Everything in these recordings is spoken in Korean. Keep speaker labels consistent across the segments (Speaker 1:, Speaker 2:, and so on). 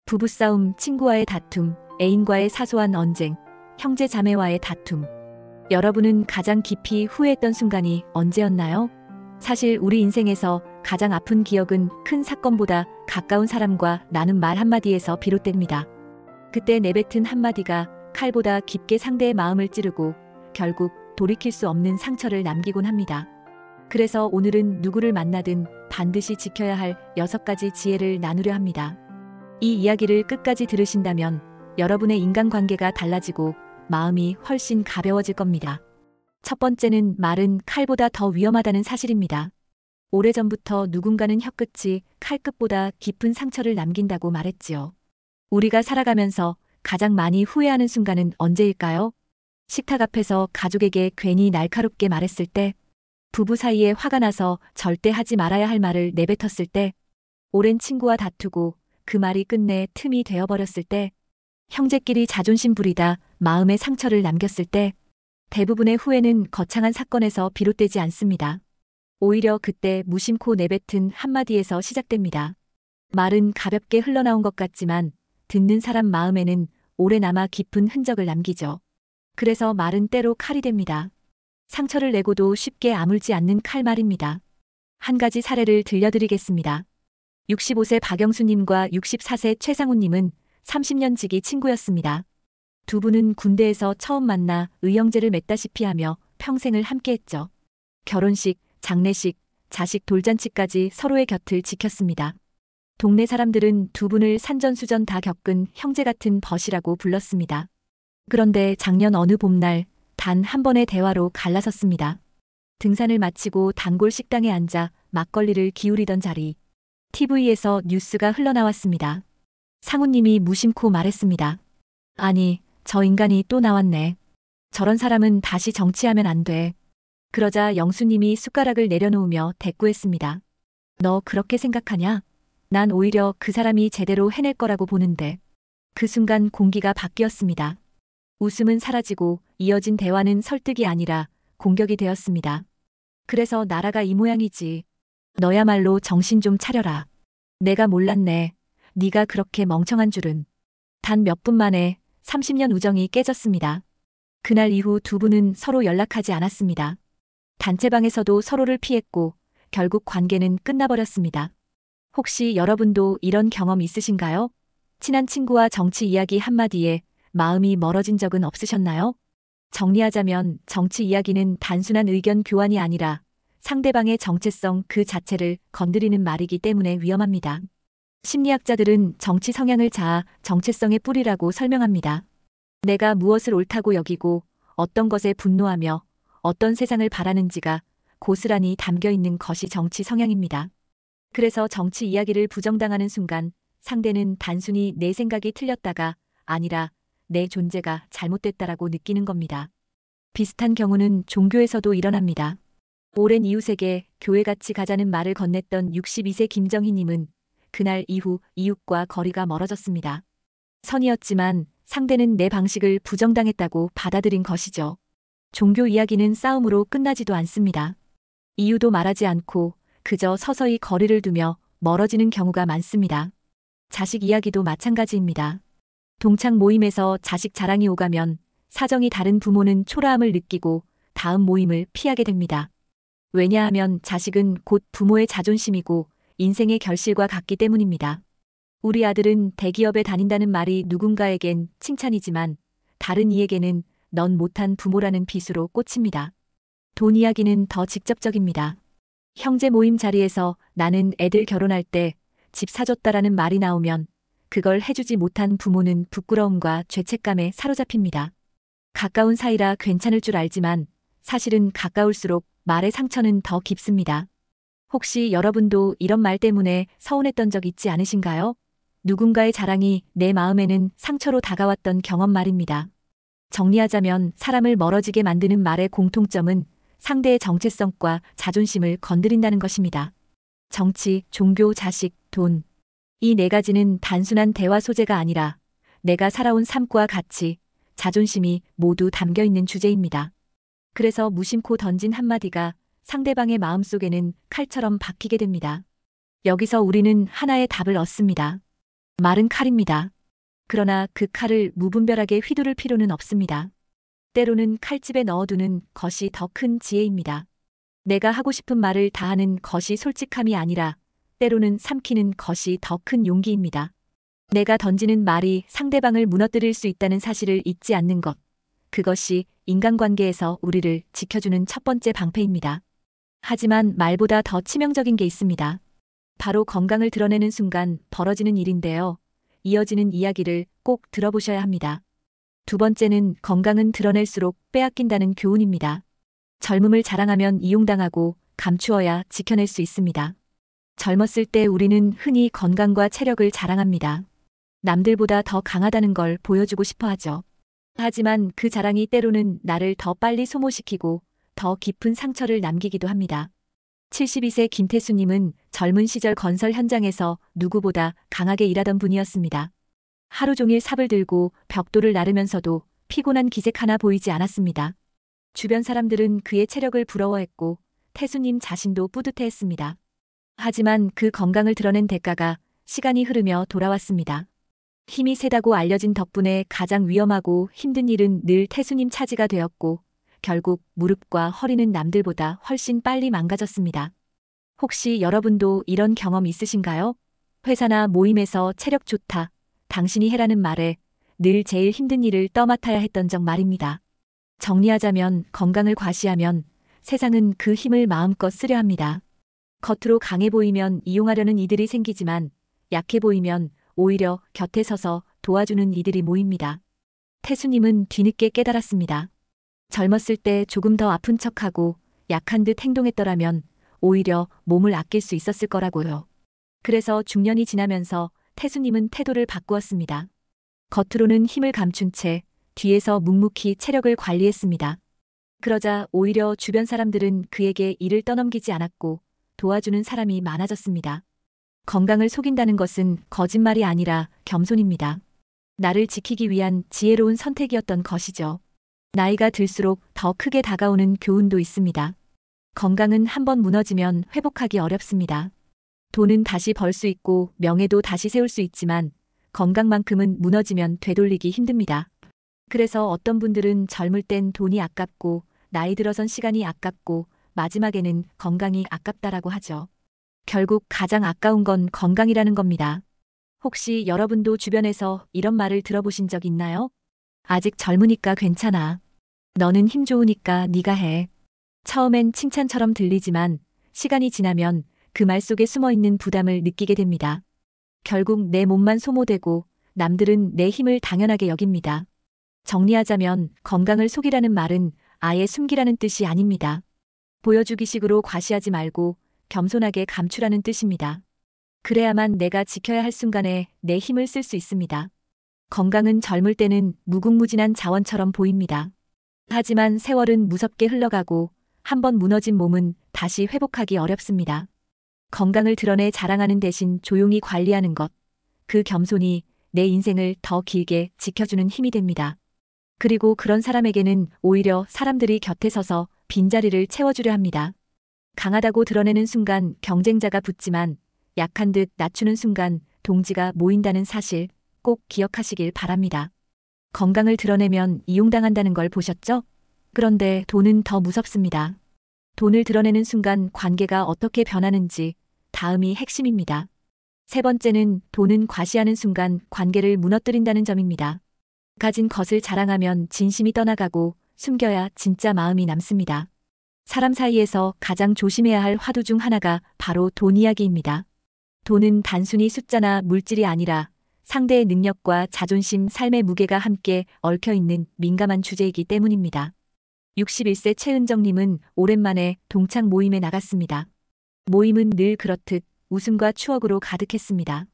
Speaker 1: 부부싸움, 친구와의 다툼, 애인과의 사소한 언쟁, 형제 자매와의 다툼. 여러분은 가장 깊이 후회했던 순간이 언제였나요? 사실 우리 인생에서 가장 아픈 기억은 큰 사건보다 가까운 사람과 나눈 말 한마디에서 비롯됩니다. 그때 내뱉은 한마디가 칼보다 깊게 상대의 마음을 찌르고 결국 돌이킬 수 없는 상처를 남기곤 합니다. 그래서 오늘은 누구를 만나든 반드시 지켜야 할 6가지 지혜를 나누려 합니다. 이 이야기를 끝까지 들으신다면 여러분의 인간관계가 달라지고 마음이 훨씬 가벼워질 겁니다. 첫 번째는 말은 칼보다 더 위험하다는 사실입니다. 오래전부터 누군가는 혀끝이 칼끝보다 깊은 상처를 남긴다고 말했지요. 우리가 살아가면서 가장 많이 후회하는 순간은 언제일까요? 식탁 앞에서 가족에게 괜히 날카롭게 말했을 때, 부부 사이에 화가 나서 절대 하지 말아야 할 말을 내뱉었을 때, 오랜 친구와 다투고 그 말이 끝내 틈이 되어버렸을 때, 형제끼리 자존심 부리다 마음의 상처를 남겼을 때, 대부분의 후회는 거창한 사건에서 비롯되지 않습니다. 오히려 그때 무심코 내뱉은 한마디에서 시작됩니다. 말은 가볍게 흘러나온 것 같지만 듣는 사람 마음에는 오래 남아 깊은 흔적을 남기죠. 그래서 말은 때로 칼이 됩니다. 상처를 내고도 쉽게 아물지 않는 칼 말입니다. 한 가지 사례를 들려드리겠습니다. 65세 박영수님과 64세 최상우님은 30년 지기 친구였습니다. 두 분은 군대에서 처음 만나 의형제를 맺다시피 하며 평생을 함께했죠. 결혼식, 장례식, 자식 돌잔치까지 서로의 곁을 지켰습니다. 동네 사람들은 두 분을 산전수전 다 겪은 형제 같은 벗이라고 불렀습니다. 그런데 작년 어느 봄날 단 한 번의 대화로 갈라섰습니다. 등산을 마치고 단골 식당에 앉아 막걸리를 기울이던 자리. TV에서 뉴스가 흘러나왔습니다. 상우님이 무심코 말했습니다. 아니, 저 인간이 또 나왔네. 저런 사람은 다시 정치하면 안 돼. 그러자 영수님이 숟가락을 내려놓으며 대꾸했습니다. 너 그렇게 생각하냐? 난 오히려 그 사람이 제대로 해낼 거라고 보는데. 그 순간 공기가 바뀌었습니다. 웃음은 사라지고 이어진 대화는 설득이 아니라 공격이 되었습니다. 그래서 나라가 이 모양이지. 너야말로 정신 좀 차려라. 내가 몰랐네. 네가 그렇게 멍청한 줄은. 단 몇 분 만에 30년 우정이 깨졌습니다. 그날 이후 두 분은 서로 연락하지 않았습니다. 단체방에서도 서로를 피했고 결국 관계는 끝나버렸습니다. 혹시 여러분도 이런 경험 있으신가요? 친한 친구와 정치 이야기 한마디에 마음이 멀어진 적은 없으셨나요? 정리하자면 정치 이야기는 단순한 의견 교환이 아니라 상대방의 정체성 그 자체를 건드리는 말이기 때문에 위험합니다. 심리학자들은 정치 성향을 자아 정체성의 뿌리라고 설명합니다. 내가 무엇을 옳다고 여기고 어떤 것에 분노하며 어떤 세상을 바라는지가 고스란히 담겨 있는 것이 정치 성향입니다. 그래서 정치 이야기를 부정당하는 순간 상대는 단순히 내 생각이 틀렸다가 아니라 내 존재가 잘못됐다라고 느끼는 겁니다. 비슷한 경우는 종교에서도 일어납니다. 오랜 이웃에게 교회 같이 가자는 말을 건넸던 62세 김정희님은 그날 이후 이웃과 거리가 멀어졌습니다. 선이었지만 상대는 내 방식을 부정당했다고 받아들인 것이죠. 종교 이야기는 싸움으로 끝나지도 않습니다. 이유도 말하지 않고 그저 서서히 거리를 두며 멀어지는 경우가 많습니다. 자식 이야기도 마찬가지입니다. 동창 모임에서 자식 자랑이 오가면 사정이 다른 부모는 초라함을 느끼고 다음 모임을 피하게 됩니다. 왜냐하면 자식은 곧 부모의 자존심이고 인생의 결실과 같기 때문입니다. 우리 아들은 대기업에 다닌다는 말이 누군가에겐 칭찬이지만 다른 이에게는 넌 못한 부모라는 비수로 꽂힙니다. 돈 이야기는 더 직접적입니다. 형제 모임 자리에서 나는 애들 결혼할 때 집 사줬다라는 말이 나오면 그걸 해주지 못한 부모는 부끄러움과 죄책감에 사로잡힙니다. 가까운 사이라 괜찮을 줄 알지만 사실은 가까울수록 말의 상처는 더 깊습니다. 혹시 여러분도 이런 말 때문에 서운했던 적 있지 않으신가요? 누군가의 자랑이 내 마음에는 상처로 다가왔던 경험 말입니다. 정리하자면 사람을 멀어지게 만드는 말의 공통점은 상대의 정체성과 자존심을 건드린다는 것입니다. 정치, 종교, 자식, 돈. 이 4가지는 단순한 대화 소재가 아니라 내가 살아온 삶과 가치, 자존심이 모두 담겨 있는 주제입니다. 그래서 무심코 던진 한마디가 상대방의 마음속에는 칼처럼 박히게 됩니다. 여기서 우리는 하나의 답을 얻습니다. 마른 칼입니다. 그러나 그 칼을 무분별하게 휘두를 필요는 없습니다. 때로는 칼집에 넣어두는 것이 더 큰 지혜입니다. 내가 하고 싶은 말을 다하는 것이 솔직함이 아니라 때로는 삼키는 것이 더 큰 용기입니다. 내가 던지는 말이 상대방을 무너뜨릴 수 있다는 사실을 잊지 않는 것. 그것이 인간관계에서 우리를 지켜주는 첫 번째 방패입니다. 하지만 말보다 더 치명적인 게 있습니다. 바로 건강을 드러내는 순간 벌어지는 일인데요. 이어지는 이야기를 꼭 들어보셔야 합니다. 두 번째는 건강은 드러낼수록 빼앗긴다는 교훈입니다. 젊음을 자랑하면 이용당하고 감추어야 지켜낼 수 있습니다. 젊었을 때 우리는 흔히 건강과 체력을 자랑합니다. 남들보다 더 강하다는 걸 보여주고 싶어 하죠. 하지만 그 자랑이 때로는 나를 더 빨리 소모시키고 더 깊은 상처를 남기기도 합니다. 72세 김태수님은 젊은 시절 건설 현장에서 누구보다 강하게 일하던 분이었습니다. 하루 종일 삽을 들고 벽돌을 나르면서도 피곤한 기색 하나 보이지 않았습니다. 주변 사람들은 그의 체력을 부러워했고 태수님 자신도 뿌듯해했습니다. 하지만 그 건강을 드러낸 대가가 시간이 흐르며 돌아왔습니다. 힘이 세다고 알려진 덕분에 가장 위험하고 힘든 일은 늘 태수님 차지가 되었고 결국 무릎과 허리는 남들보다 훨씬 빨리 망가졌습니다. 혹시 여러분도 이런 경험 있으신가요? 회사나 모임에서 체력 좋다, 당신이 해라는 말에 늘 제일 힘든 일을 떠맡아야 했던 적 말입니다. 정리하자면 건강을 과시하면 세상은 그 힘을 마음껏 쓰려 합니다. 겉으로 강해 보이면 이용하려는 이들이 생기지만 약해 보이면 오히려 곁에 서서 도와주는 이들이 모입니다. 태수님은 뒤늦게 깨달았습니다. 젊었을 때 조금 더 아픈 척하고 약한 듯 행동했더라면 오히려 몸을 아낄 수 있었을 거라고요. 그래서 중년이 지나면서 태수님은 태도를 바꾸었습니다. 겉으로는 힘을 감춘 채 뒤에서 묵묵히 체력을 관리했습니다. 그러자 오히려 주변 사람들은 그에게 일을 떠넘기지 않았고 도와주는 사람이 많아졌습니다. 건강을 속인다는 것은 거짓말이 아니라 겸손입니다. 나를 지키기 위한 지혜로운 선택이었던 것이죠. 나이가 들수록 더 크게 다가오는 교훈도 있습니다. 건강은 한번 무너지면 회복하기 어렵습니다. 돈은 다시 벌 수 있고 명예도 다시 세울 수 있지만 건강만큼은 무너지면 되돌리기 힘듭니다. 그래서 어떤 분들은 젊을 땐 돈이 아깝고 나이 들어선 시간이 아깝고 마지막에는 건강이 아깝다라고 하죠. 결국 가장 아까운 건 건강이라는 겁니다. 혹시 여러분도 주변에서 이런 말을 들어보신 적 있나요? 아직 젊으니까 괜찮아. 너는 힘 좋으니까 네가 해. 처음엔 칭찬처럼 들리지만 시간이 지나면 그 말 속에 숨어있는 부담을 느끼게 됩니다. 결국 내 몸만 소모되고 남들은 내 힘을 당연하게 여깁니다. 정리하자면 건강을 속이라는 말은 아예 숨기라는 뜻이 아닙니다. 보여주기식으로 과시하지 말고 겸손하게 감추라는 뜻입니다. 그래야만 내가 지켜야 할 순간에 내 힘을 쓸 수 있습니다. 건강은 젊을 때는 무궁무진한 자원처럼 보입니다. 하지만 세월은 무섭게 흘러가고 한번 무너진 몸은 다시 회복하기 어렵습니다. 건강을 드러내 자랑하는 대신 조용히 관리하는 것, 그 겸손이 내 인생을 더 길게 지켜주는 힘이 됩니다. 그리고 그런 사람에게는 오히려 사람들이 곁에 서서 빈자리를 채워주려 합니다. 강하다고 드러내는 순간 경쟁자가 붙지만 약한 듯 낮추는 순간 동지가 모인다는 사실 꼭 기억하시길 바랍니다. 건강을 드러내면 이용당한다는 걸 보셨죠? 그런데 돈은 더 무섭습니다. 돈을 드러내는 순간 관계가 어떻게 변하는지 다음이 핵심입니다. 세 번째는 돈은 과시하는 순간 관계를 무너뜨린다는 점입니다. 가진 것을 자랑하면 진심이 떠나가고 숨겨야 진짜 마음이 남습니다. 사람 사이에서 가장 조심해야 할 화두 중 하나가 바로 돈 이야기입니다. 돈은 단순히 숫자나 물질이 아니라 상대의 능력과 자존심, 삶의 무게가 함께 얽혀있는 민감한 주제이기 때문입니다. 61세 최은정님은 오랜만에 동창 모임에 나갔습니다. 모임은 늘 그렇듯 웃음과 추억으로 가득했습니다.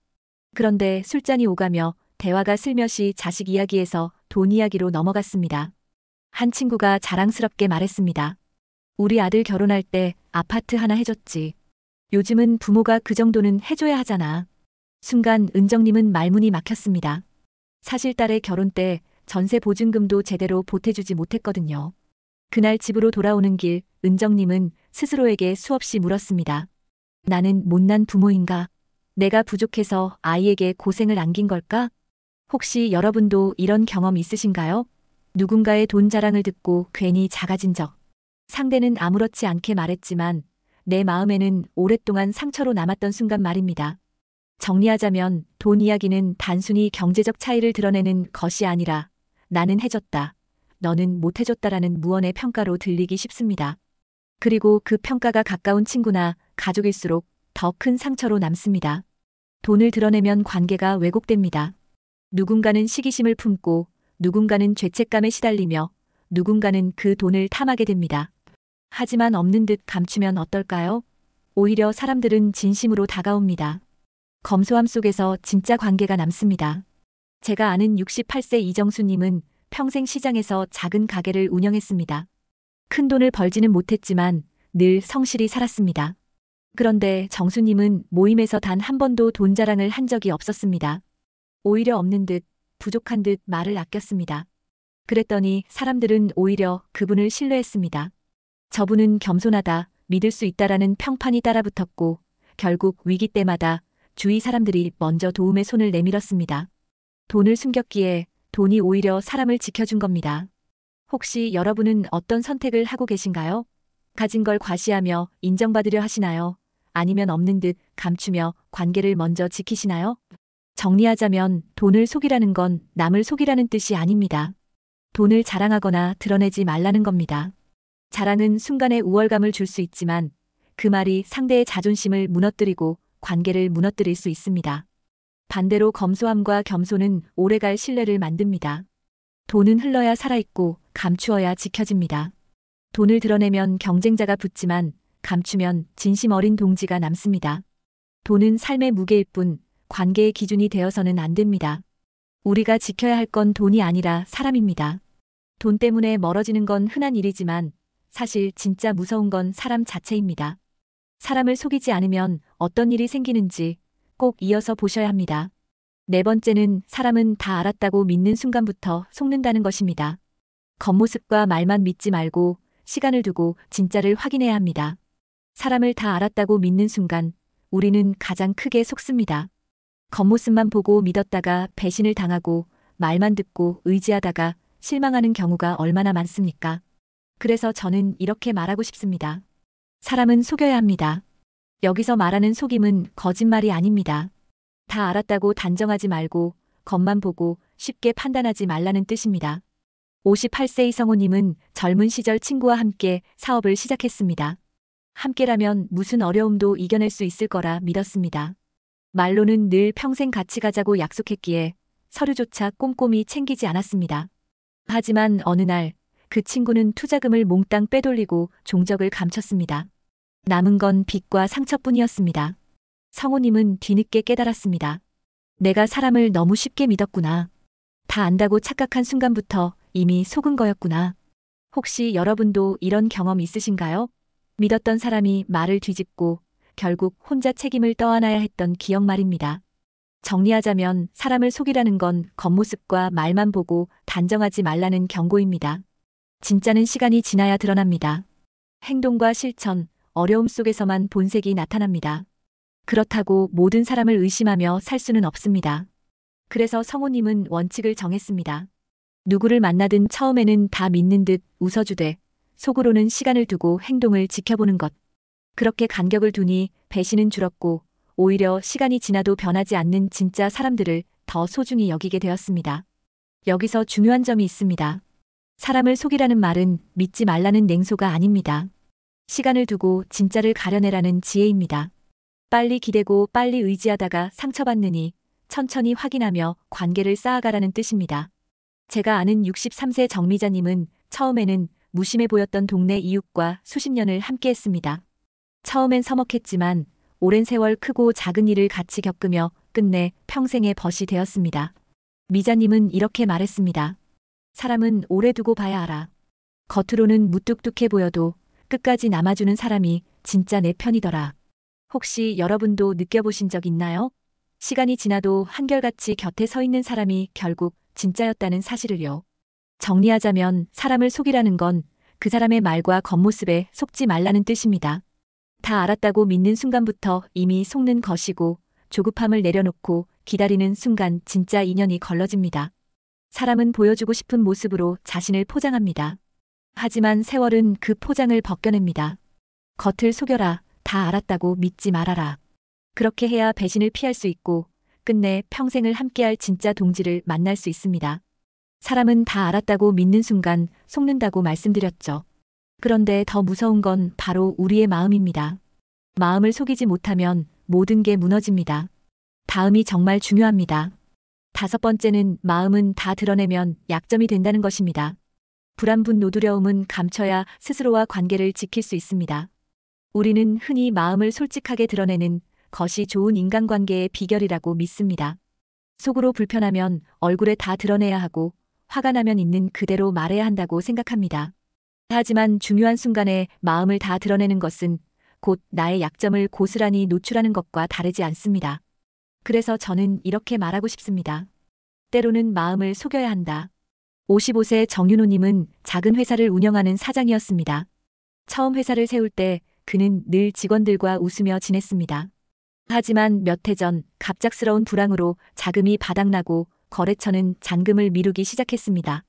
Speaker 1: 그런데 술잔이 오가며 대화가 슬며시 자식 이야기에서 돈 이야기로 넘어갔습니다. 한 친구가 자랑스럽게 말했습니다. 우리 아들 결혼할 때 아파트 하나 해줬지. 요즘은 부모가 그 정도는 해줘야 하잖아. 순간 은정님은 말문이 막혔습니다. 사실 딸의 결혼 때 전세 보증금도 제대로 보태주지 못했거든요. 그날 집으로 돌아오는 길 은정님은 스스로에게 수없이 물었습니다. 나는 못난 부모인가? 내가 부족해서 아이에게 고생을 안긴 걸까? 혹시 여러분도 이런 경험 있으신가요? 누군가의 돈 자랑을 듣고 괜히 작아진 적. 상대는 아무렇지 않게 말했지만 내 마음에는 오랫동안 상처로 남았던 순간 말입니다. 정리하자면 돈 이야기는 단순히 경제적 차이를 드러내는 것이 아니라 나는 해줬다, 너는 못해줬다라는 무언의 평가로 들리기 쉽습니다. 그리고 그 평가가 가까운 친구나 가족일수록 더 큰 상처로 남습니다. 돈을 드러내면 관계가 왜곡됩니다. 누군가는 시기심을 품고 누군가는 죄책감에 시달리며 누군가는 그 돈을 탐하게 됩니다. 하지만 없는 듯 감추면 어떨까요? 오히려 사람들은 진심으로 다가옵니다. 검소함 속에서 진짜 관계가 남습니다. 제가 아는 68세 이정수님은 평생 시장에서 작은 가게를 운영했습니다. 큰 돈을 벌지는 못했지만 늘 성실히 살았습니다. 그런데 정수님은 모임에서 단 한 번도 돈 자랑을 한 적이 없었습니다. 오히려 없는 듯, 부족한 듯 말을 아꼈습니다. 그랬더니 사람들은 오히려 그분을 신뢰했습니다. 저분은 겸손하다, 믿을 수 있다라는 평판이 따라붙었고 결국 위기 때마다 주위 사람들이 먼저 도움의 손을 내밀었습니다. 돈을 숨겼기에 돈이 오히려 사람을 지켜준 겁니다. 혹시 여러분은 어떤 선택을 하고 계신가요? 가진 걸 과시하며 인정받으려 하시나요? 아니면 없는 듯 감추며 관계를 먼저 지키시나요? 정리하자면 돈을 속이라는 건 남을 속이라는 뜻이 아닙니다. 돈을 자랑하거나 드러내지 말라는 겁니다. 자랑은 순간의 우월감을 줄 수 있지만 그 말이 상대의 자존심을 무너뜨리고 관계를 무너뜨릴 수 있습니다. 반대로 검소함과 겸손은 오래갈 신뢰를 만듭니다. 돈은 흘러야 살아있고 감추어야 지켜집니다. 돈을 드러내면 경쟁자가 붙지만 감추면 진심 어린 동지가 남습니다. 돈은 삶의 무게일 뿐 관계의 기준이 되어서는 안 됩니다. 우리가 지켜야 할 건 돈이 아니라 사람입니다. 돈 때문에 멀어지는 건 흔한 일이지만 사실 진짜 무서운 건 사람 자체입니다. 사람을 속이지 않으면 어떤 일이 생기는지 꼭 이어서 보셔야 합니다. 네 번째는 사람은 다 알았다고 믿는 순간부터 속는다는 것입니다. 겉모습과 말만 믿지 말고 시간을 두고 진짜를 확인해야 합니다. 사람을 다 알았다고 믿는 순간 우리는 가장 크게 속습니다. 겉모습만 보고 믿었다가 배신을 당하고 말만 듣고 의지하다가 실망하는 경우가 얼마나 많습니까? 그래서 저는 이렇게 말하고 싶습니다. 사람은 속여야 합니다. 여기서 말하는 속임은 거짓말이 아닙니다. 다 알았다고 단정하지 말고 겉만 보고 쉽게 판단하지 말라는 뜻입니다. 58세 이성호님은 젊은 시절 친구와 함께 사업을 시작했습니다. 함께라면 무슨 어려움도 이겨낼 수 있을 거라 믿었습니다. 말로는 늘 평생 같이 가자고 약속했기에 서류조차 꼼꼼히 챙기지 않았습니다. 하지만 어느 날 그 친구는 투자금을 몽땅 빼돌리고 종적을 감췄습니다. 남은 건 빚과 상처뿐이었습니다. 성호님은 뒤늦게 깨달았습니다. 내가 사람을 너무 쉽게 믿었구나. 다 안다고 착각한 순간부터 이미 속은 거였구나. 혹시 여러분도 이런 경험 있으신가요? 믿었던 사람이 말을 뒤집고 결국 혼자 책임을 떠안아야 했던 기억 말입니다. 정리하자면 사람을 속이라는 건 겉모습과 말만 보고 단정하지 말라는 경고입니다. 진짜는 시간이 지나야 드러납니다. 행동과 실천, 어려움 속에서만 본색이 나타납니다. 그렇다고 모든 사람을 의심하며 살 수는 없습니다. 그래서 성호님은 원칙을 정했습니다. 누구를 만나든 처음에는 다 믿는 듯 웃어주되 속으로는 시간을 두고 행동을 지켜보는 것. 그렇게 간격을 두니 배신은 줄었고 오히려 시간이 지나도 변하지 않는 진짜 사람들을 더 소중히 여기게 되었습니다. 여기서 중요한 점이 있습니다. 사람을 속이라는 말은 믿지 말라는 냉소가 아닙니다. 시간을 두고 진짜를 가려내라는 지혜입니다. 빨리 기대고 빨리 의지하다가 상처받느니 천천히 확인하며 관계를 쌓아가라는 뜻입니다. 제가 아는 63세 정미자님은 처음에는 무심해 보였던 동네 이웃과 수십 년을 함께했습니다. 처음엔 서먹했지만 오랜 세월 크고 작은 일을 같이 겪으며 끝내 평생의 벗이 되었습니다. 미자님은 이렇게 말했습니다. 사람은 오래 두고 봐야 알아. 겉으로는 무뚝뚝해 보여도 끝까지 남아주는 사람이 진짜 내 편이더라. 혹시 여러분도 느껴보신 적 있나요? 시간이 지나도 한결같이 곁에 서 있는 사람이 결국 진짜였다는 사실을요. 정리하자면 사람을 속이라는 건 그 사람의 말과 겉모습에 속지 말라는 뜻입니다. 다 알았다고 믿는 순간부터 이미 속는 것이고 조급함을 내려놓고 기다리는 순간 진짜 인연이 걸러집니다. 사람은 보여주고 싶은 모습으로 자신을 포장합니다. 하지만 세월은 그 포장을 벗겨냅니다. 겉을 속여라, 다 알았다고 믿지 말아라. 그렇게 해야 배신을 피할 수 있고 끝내 평생을 함께할 진짜 동지를 만날 수 있습니다. 사람은 다 알았다고 믿는 순간 속는다고 말씀드렸죠. 그런데 더 무서운 건 바로 우리의 마음입니다. 마음을 속이지 못하면 모든 게 무너집니다. 다음이 정말 중요합니다. 5번째는 마음은 다 드러내면 약점이 된다는 것입니다. 불안, 분노, 두려움은 감춰야 스스로와 관계를 지킬 수 있습니다. 우리는 흔히 마음을 솔직하게 드러내는 것이 좋은 인간관계의 비결이라고 믿습니다. 속으로 불편하면 얼굴에 다 드러내야 하고 화가 나면 있는 그대로 말해야 한다고 생각합니다. 하지만 중요한 순간에 마음을 다 드러내는 것은 곧 나의 약점을 고스란히 노출하는 것과 다르지 않습니다. 그래서 저는 이렇게 말하고 싶습니다. 때로는 마음을 속여야 한다. 55세 정윤호님은 작은 회사를 운영하는 사장이었습니다. 처음 회사를 세울 때 그는 늘 직원들과 웃으며 지냈습니다. 하지만 몇 해 전 갑작스러운 불황으로 자금이 바닥나고 거래처는 잔금을 미루기 시작했습니다.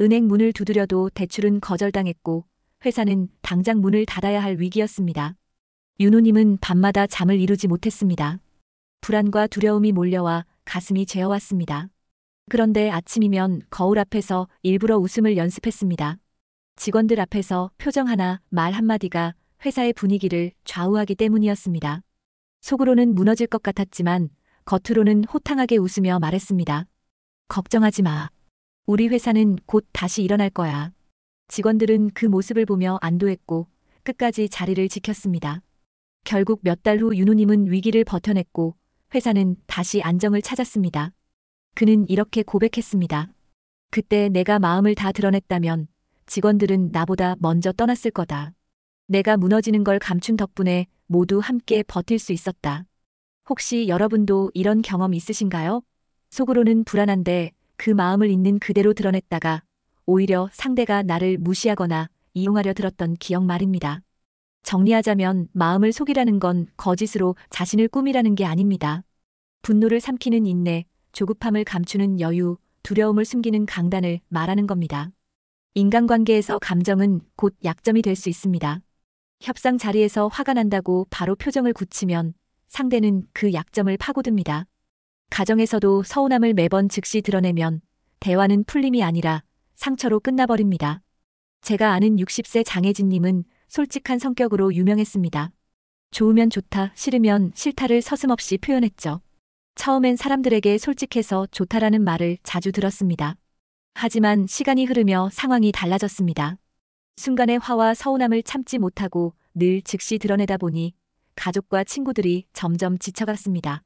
Speaker 1: 은행 문을 두드려도 대출은 거절당했고 회사는 당장 문을 닫아야 할 위기였습니다. 윤호님은 밤마다 잠을 이루지 못했습니다. 불안과 두려움이 몰려와 가슴이 죄어왔습니다. 그런데 아침이면 거울 앞에서 일부러 웃음을 연습했습니다. 직원들 앞에서 표정 하나, 말 한마디가 회사의 분위기를 좌우하기 때문이었습니다. 속으로는 무너질 것 같았지만 겉으로는 호탕하게 웃으며 말했습니다. 걱정하지 마. 우리 회사는 곧 다시 일어날 거야. 직원들은 그 모습을 보며 안도했고 끝까지 자리를 지켰습니다. 결국 몇 달 후 윤호님은 위기를 버텨냈고 회사는 다시 안정을 찾았습니다. 그는 이렇게 고백했습니다. 그때 내가 마음을 다 드러냈다면 직원들은 나보다 먼저 떠났을 거다. 내가 무너지는 걸 감춘 덕분에 모두 함께 버틸 수 있었다. 혹시 여러분도 이런 경험 있으신가요? 속으로는 불안한데 그 마음을 있는 그대로 드러냈다가 오히려 상대가 나를 무시하거나 이용하려 들었던 기억 말입니다. 정리하자면 마음을 속이라는 건 거짓으로 자신을 꾸미라는 게 아닙니다. 분노를 삼키는 인내, 조급함을 감추는 여유, 두려움을 숨기는 강단을 말하는 겁니다. 인간관계에서 감정은 곧 약점이 될 수 있습니다. 협상 자리에서 화가 난다고 바로 표정을 굳히면 상대는 그 약점을 파고듭니다. 가정에서도 서운함을 매번 즉시 드러내면 대화는 풀림이 아니라 상처로 끝나버립니다. 제가 아는 60세 장혜진님은 솔직한 성격으로 유명했습니다. 좋으면 좋다, 싫으면 싫다를 서슴없이 표현했죠. 처음엔 사람들에게 솔직해서 좋다라는 말을 자주 들었습니다. 하지만 시간이 흐르며 상황이 달라졌습니다. 순간의 화와 서운함을 참지 못하고 늘 즉시 드러내다 보니 가족과 친구들이 점점 지쳐갔습니다.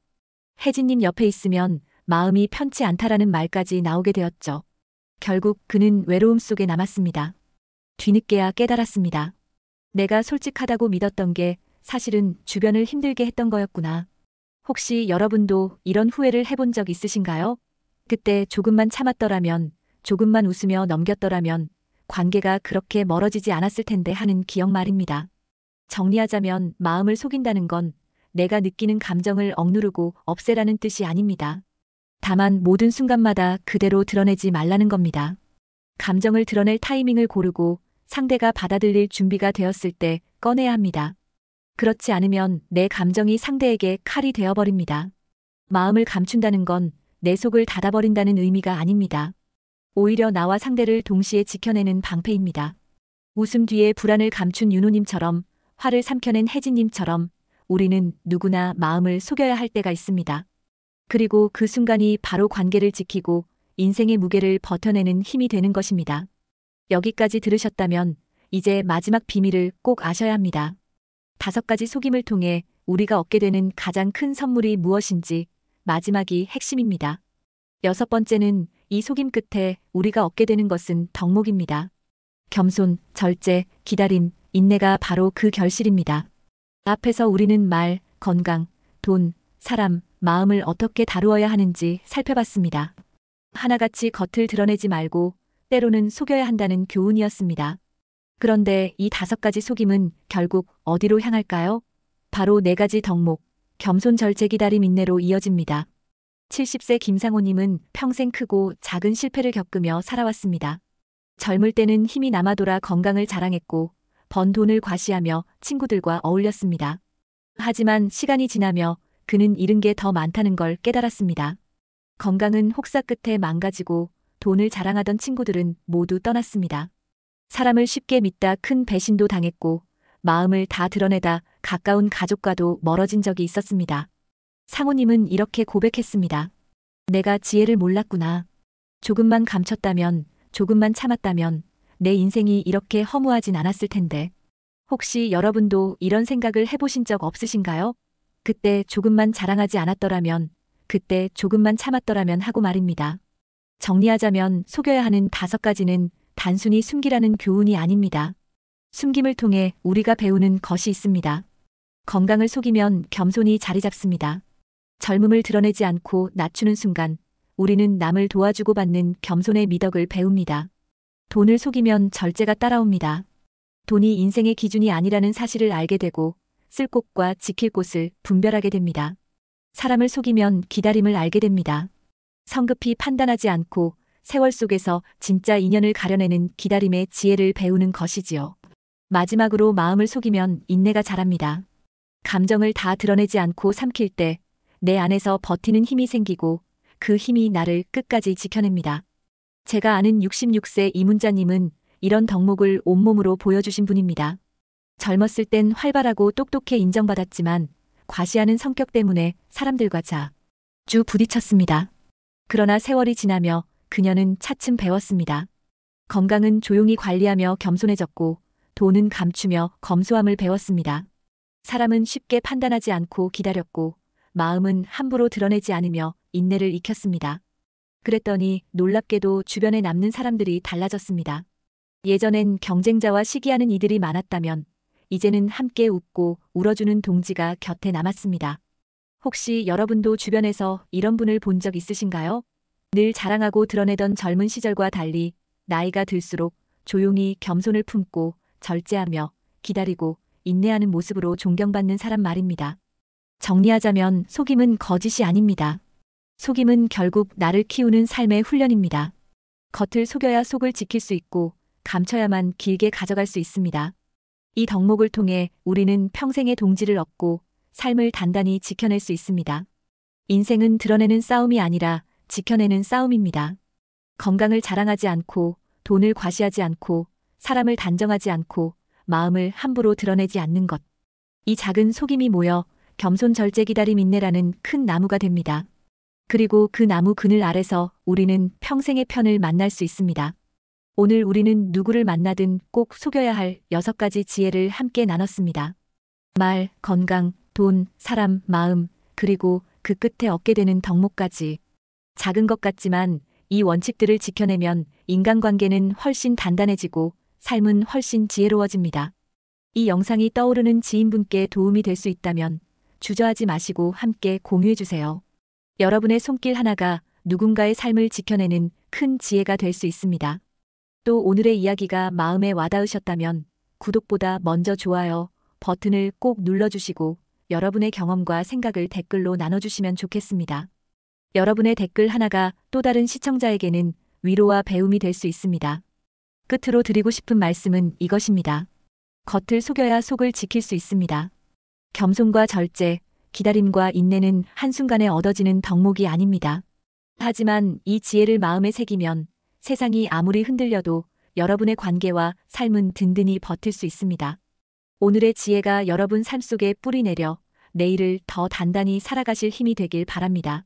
Speaker 1: 혜진님 옆에 있으면 마음이 편치 않다라는 말까지 나오게 되었죠. 결국 그는 외로움 속에 남았습니다. 뒤늦게야 깨달았습니다. 내가 솔직하다고 믿었던 게 사실은 주변을 힘들게 했던 거였구나. 혹시 여러분도 이런 후회를 해본 적 있으신가요? 그때 조금만 참았더라면, 조금만 웃으며 넘겼더라면 관계가 그렇게 멀어지지 않았을 텐데 하는 기억 말입니다. 정리하자면 마음을 속인다는 건 내가 느끼는 감정을 억누르고 없애라는 뜻이 아닙니다. 다만 모든 순간마다 그대로 드러내지 말라는 겁니다. 감정을 드러낼 타이밍을 고르고 상대가 받아들일 준비가 되었을 때 꺼내야 합니다. 그렇지 않으면 내 감정이 상대에게 칼이 되어버립니다. 마음을 감춘다는 건 내 속을 닫아버린다는 의미가 아닙니다. 오히려 나와 상대를 동시에 지켜내는 방패입니다. 웃음 뒤에 불안을 감춘 윤호님처럼, 화를 삼켜낸 혜진님처럼 우리는 누구나 마음을 속여야 할 때가 있습니다. 그리고 그 순간이 바로 관계를 지키고 인생의 무게를 버텨내는 힘이 되는 것입니다. 여기까지 들으셨다면 이제 마지막 비밀을 꼭 아셔야 합니다. 5가지 속임을 통해 우리가 얻게 되는 가장 큰 선물이 무엇인지 마지막이 핵심입니다. 6번째는 이 속임 끝에 우리가 얻게 되는 것은 덕목입니다. 겸손, 절제, 기다림, 인내가 바로 그 결실입니다. 앞에서 우리는 말, 건강, 돈, 사람, 마음을 어떻게 다루어야 하는지 살펴봤습니다. 하나같이 겉을 드러내지 말고 때로는 속여야 한다는 교훈이었습니다. 그런데 이 5가지 속임은 결국 어디로 향할까요? 바로 4가지 덕목, 겸손 절제 기다림 인내로 이어집니다. 70세 김상호님은 평생 크고 작은 실패를 겪으며 살아왔습니다. 젊을 때는 힘이 남아돌아 건강을 자랑했고 번 돈을 과시하며 친구들과 어울렸습니다. 하지만 시간이 지나며 그는 잃은 게 더 많다는 걸 깨달았습니다. 건강은 혹사 끝에 망가지고 돈을 자랑하던 친구들은 모두 떠났습니다. 사람을 쉽게 믿다 큰 배신도 당했고 마음을 다 드러내다 가까운 가족과도 멀어진 적이 있었습니다. 상호님은 이렇게 고백했습니다. 내가 지혜를 몰랐구나. 조금만 감췄다면, 조금만 참았다면 내 인생이 이렇게 허무하진 않았을 텐데. 혹시 여러분도 이런 생각을 해보신 적 없으신가요? 그때 조금만 자랑하지 않았더라면, 그때 조금만 참았더라면 하고 말입니다. 정리하자면 속여야 하는 5가지는 단순히 숨기라는 교훈이 아닙니다. 숨김을 통해 우리가 배우는 것이 있습니다. 건강을 속이면 겸손이 자리 잡습니다. 젊음을 드러내지 않고 낮추는 순간 우리는 남을 도와주고 받는 겸손의 미덕을 배웁니다. 돈을 속이면 절제가 따라옵니다. 돈이 인생의 기준이 아니라는 사실을 알게 되고 쓸 곳과 지킬 곳을 분별하게 됩니다. 사람을 속이면 기다림을 알게 됩니다. 성급히 판단하지 않고 세월 속에서 진짜 인연을 가려내는 기다림의 지혜를 배우는 것이지요. 마지막으로 마음을 속이면 인내가 자랍니다. 감정을 다 드러내지 않고 삼킬 때 내 안에서 버티는 힘이 생기고 그 힘이 나를 끝까지 지켜냅니다. 제가 아는 66세 이문자님은 이런 덕목을 온몸으로 보여주신 분입니다. 젊었을 땐 활발하고 똑똑해 인정받았지만 과시하는 성격 때문에 사람들과 자주 부딪혔습니다. 그러나 세월이 지나며 그녀는 차츰 배웠습니다. 건강은 조용히 관리하며 겸손해졌고 돈은 감추며 검소함을 배웠습니다. 사람은 쉽게 판단하지 않고 기다렸고 마음은 함부로 드러내지 않으며 인내를 익혔습니다. 그랬더니 놀랍게도 주변에 남는 사람들이 달라졌습니다. 예전엔 경쟁자와 시기하는 이들이 많았다면 이제는 함께 웃고 울어주는 동지가 곁에 남았습니다. 혹시 여러분도 주변에서 이런 분을 본 적 있으신가요? 늘 자랑하고 드러내던 젊은 시절과 달리 나이가 들수록 조용히 겸손을 품고 절제하며 기다리고 인내하는 모습으로 존경받는 사람 말입니다. 정리하자면 속임은 거짓이 아닙니다. 속임은 결국 나를 키우는 삶의 훈련입니다. 겉을 속여야 속을 지킬 수 있고 감춰야만 길게 가져갈 수 있습니다. 이 덕목을 통해 우리는 평생의 동지를 얻고 삶을 단단히 지켜낼 수 있습니다. 인생은 드러내는 싸움이 아니라 지켜내는 싸움입니다. 건강을 자랑하지 않고 돈을 과시하지 않고 사람을 단정하지 않고 마음을 함부로 드러내지 않는 것. 이 작은 속임이 모여 겸손 절제 기다림 인내라는 큰 나무가 됩니다. 그리고 그 나무 그늘 아래서 우리는 평생의 편을 만날 수 있습니다. 오늘 우리는 누구를 만나든 꼭 속여야 할 6가지 지혜를 함께 나눴습니다. 말, 건강, 돈, 사람, 마음, 그리고 그 끝에 얻게 되는 덕목까지. 작은 것 같지만 이 원칙들을 지켜내면 인간관계는 훨씬 단단해지고 삶은 훨씬 지혜로워집니다. 이 영상이 떠오르는 지인분께 도움이 될 수 있다면 주저하지 마시고 함께 공유해주세요. 여러분의 손길 하나가 누군가의 삶을 지켜내는 큰 지혜가 될 수 있습니다. 또 오늘의 이야기가 마음에 와닿으셨다면 구독보다 먼저 좋아요 버튼을 꼭 눌러주시고 여러분의 경험과 생각을 댓글로 나눠주시면 좋겠습니다. 여러분의 댓글 하나가 또 다른 시청자에게는 위로와 배움이 될 수 있습니다. 끝으로 드리고 싶은 말씀은 이것입니다. 겉을 속여야 속을 지킬 수 있습니다. 겸손과 절제, 기다림과 인내는 한순간에 얻어지는 덕목이 아닙니다. 하지만 이 지혜를 마음에 새기면 세상이 아무리 흔들려도 여러분의 관계와 삶은 든든히 버틸 수 있습니다. 오늘의 지혜가 여러분 삶 속에 뿌리 내려 내일을 더 단단히 살아가실 힘이 되길 바랍니다.